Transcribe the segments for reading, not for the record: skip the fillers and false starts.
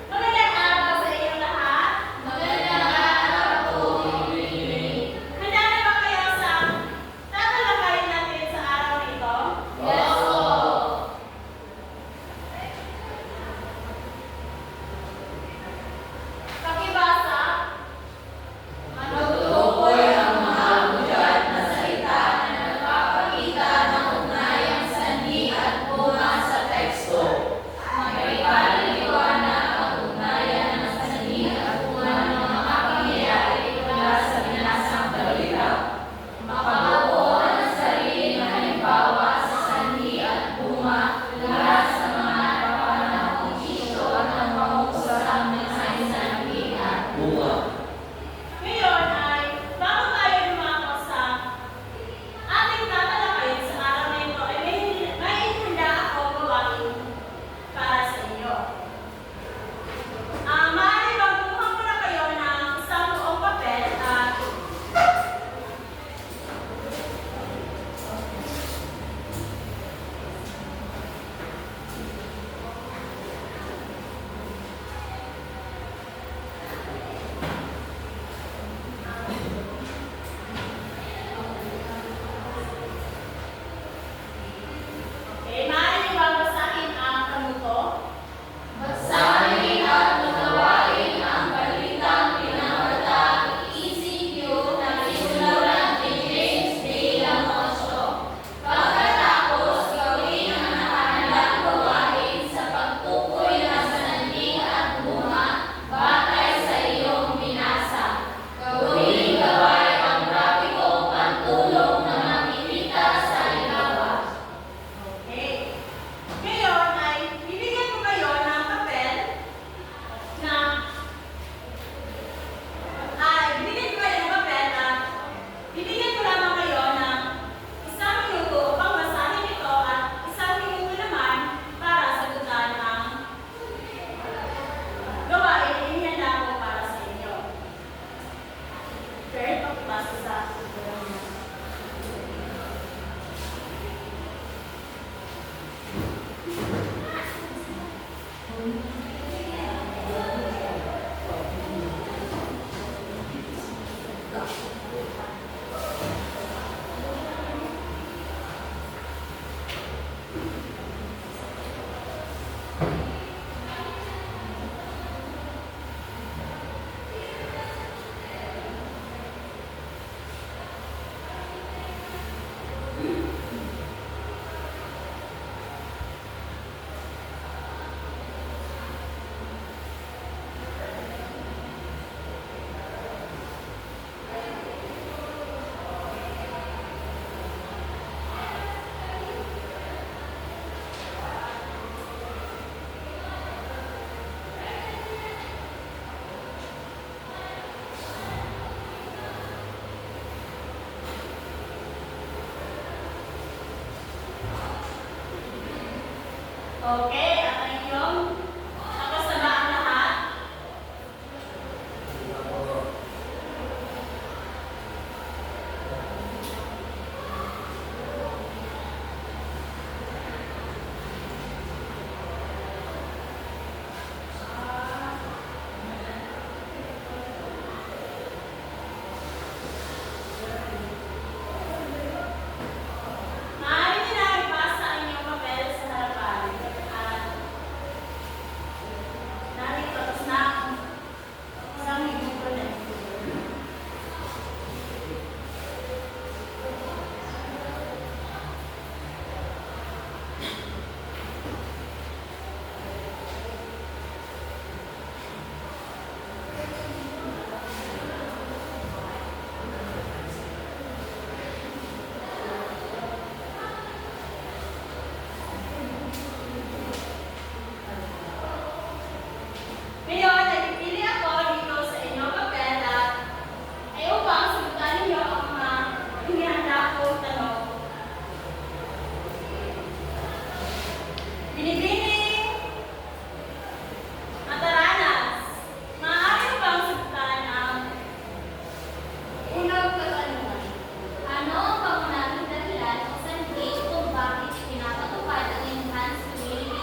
Magandang araw sa inyong lahat. Magandang araw po. Handa na ba kayo sa tatalakayin natin sa araw nito? Yes po. Pakibasa. Matutukoy ang mga hudyat na salita na nagpapakita ng ugnayang sanhi at bunga sa teksto. May paliliwanag ang ugnayan ng sanhi at bunga ng mga pangyayari mula sa binasang balita. Makabuo ang sarili ng halimbawa sa sanhi at bunga mula sa mga napapanahong isyu at ang pangungusap ng sanhi at bunga. Ngayon ay bago tayo dumako sa ating tatalakayin sa araw na ito ay may handa ako gawain para sa inyo. Maaari bang kumuha muna kayo ng isang buong papel at maaari niyo bang basahin ang kanuto? Basahin at unawain ang balitang pinangalatang ECQ na isinulat ni James D. Lamosio. Pagkatapos gawin ang nakahandang gawain sa pagtukoy ng sanhi at bunga batay sa iyong binasa. Gawing gabay ang grapikong pantulong na makikita sa ibabaw. Okay. Ngayon ay bibigyan ko kayo ng papel na bibigyan ko lamang kayo ng isang minuto upang basahin ito at isang minuto naman para sagutan ang gawain na inihanda ko para sa inyo. Third, pagpasa sa Okay, at ang inyong nakasabaan lahat. Maaari din na ipasa ang inyong papel sa harapan. At narito, tapos na isang minuto na. Ngayon, nagpipili ako dito sa inyong papel at ay upang sagutan ninyo ang mga inihanda kong tanong. Binibining Mataranas, maaari mo bang sagutan ang unang katanungan? Ano ang pangunahing dahilan o sanhi kung bakit pinapatupad ang enhanced community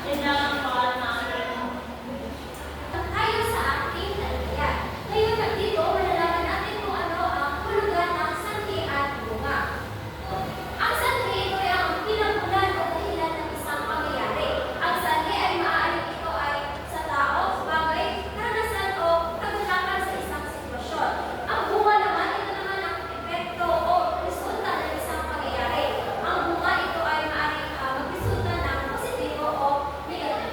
Yun lang ang pangalan natin. Ayon sa ating talakayan. Ngayon nandito, malalaman natin kung ano ang hulugan ng sanhi at bunga. Ang sanhi ito ay ang pinagmulan o dahilan ng isang pangyayari. Ang sanhi ay maaaring ito ay sa tao, bagay, karanasan o kaganapan sa isang sitwasyon. Ang bunga naman, ito naman ang epekto o resulta ng isang pangyayari. Ang bunga ito ay maaaring magresulta ng positibo o negatibo.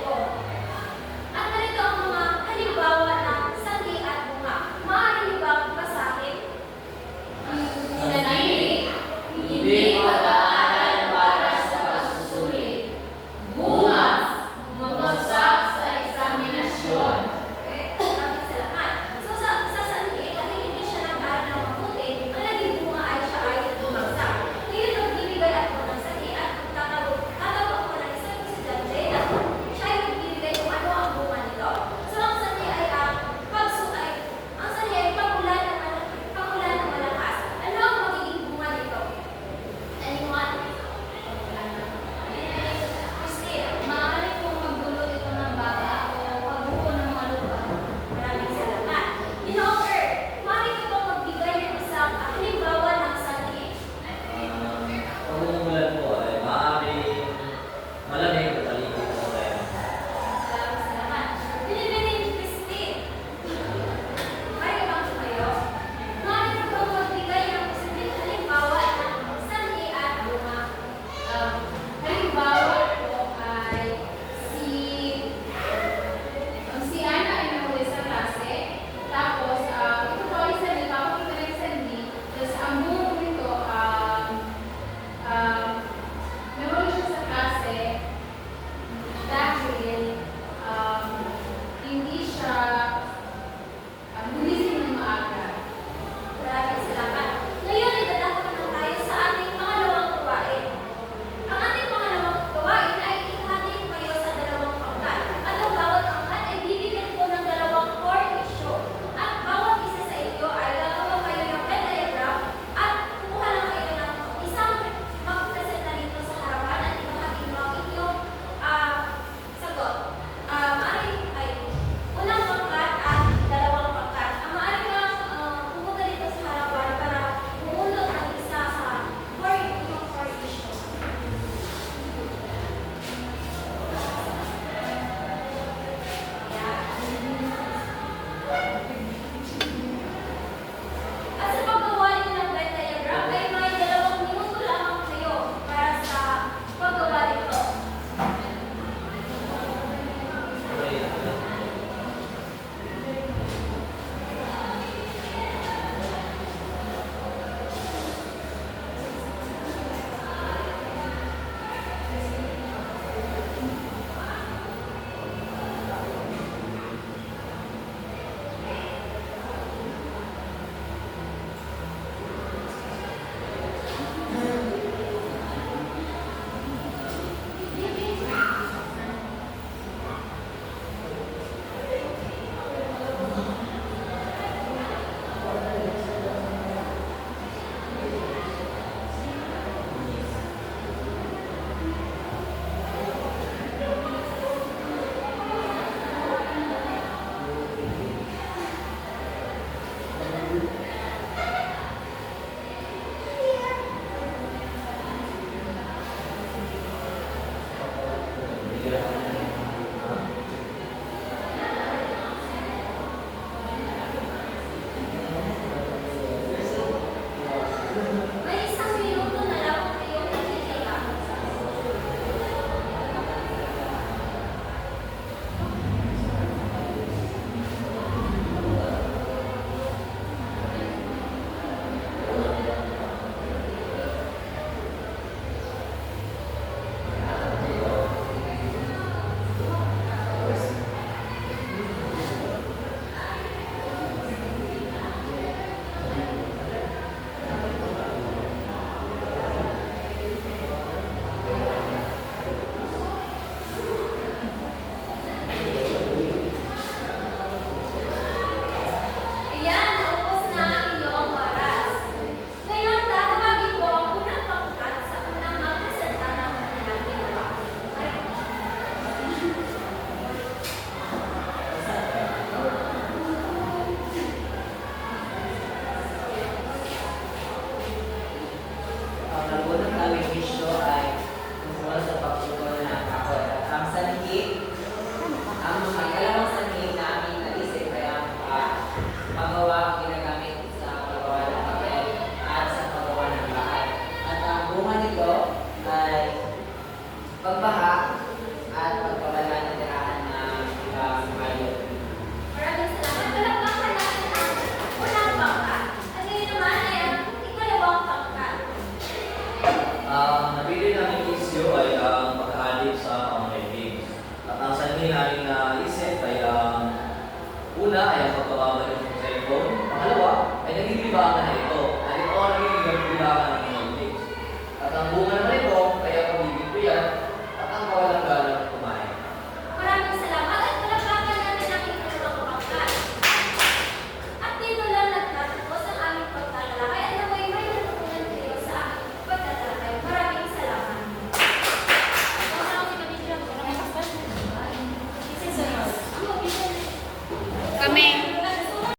at pagkawala ng tirahan ng ibang